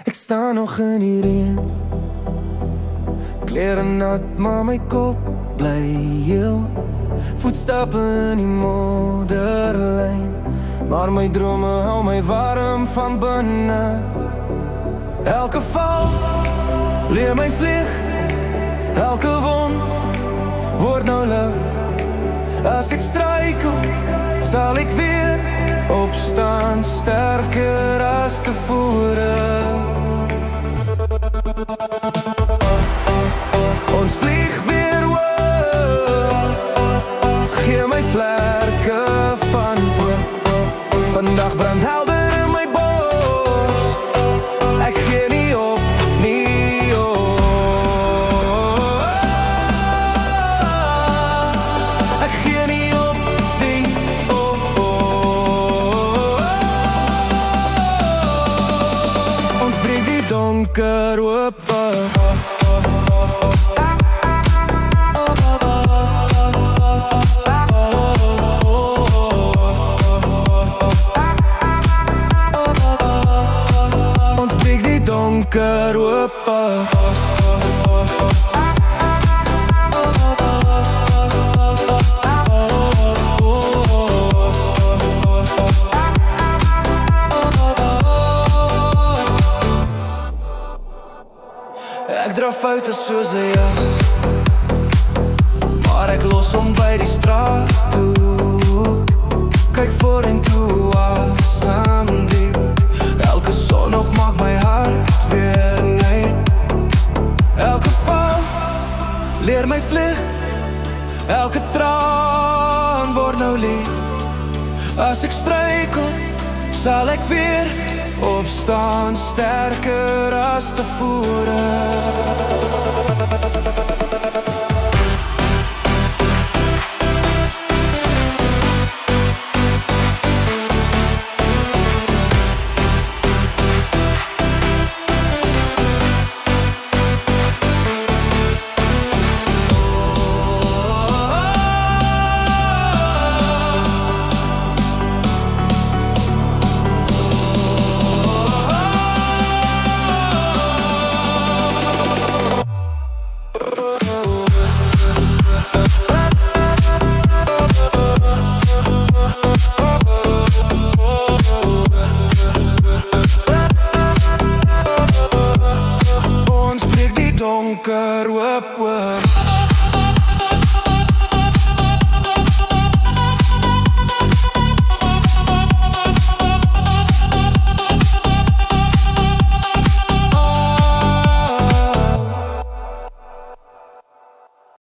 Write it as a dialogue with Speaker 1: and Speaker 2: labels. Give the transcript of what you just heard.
Speaker 1: Ek sta nog in die reën, kleren nat, maar my kop bly heel. Voetstappe in die modderlyn, maar my drome hou my warm van binne. Elke val leer my vlieg, elke wond word nou lig. As ek struikel, sal ek weer opstaan, sterker as tevore. Ons vlieg weer hoog, gee my vlerke van hoop. Vandag brand helder in my bors, ek gee nie op, nie op. Ek gee nie op, nie op. Ons breek die donker oop. Donker oop. Ek dra foute soos 'n jas, maar ek los hom by die straat toe. Kyk voor en toe, asem diep. Elke sonnog maak my hart weer net. Elke val leer my vlieg, elke traan word nou lief. As ek struikel, sal ek weer opstaan, sterker as tevore. Donker oop.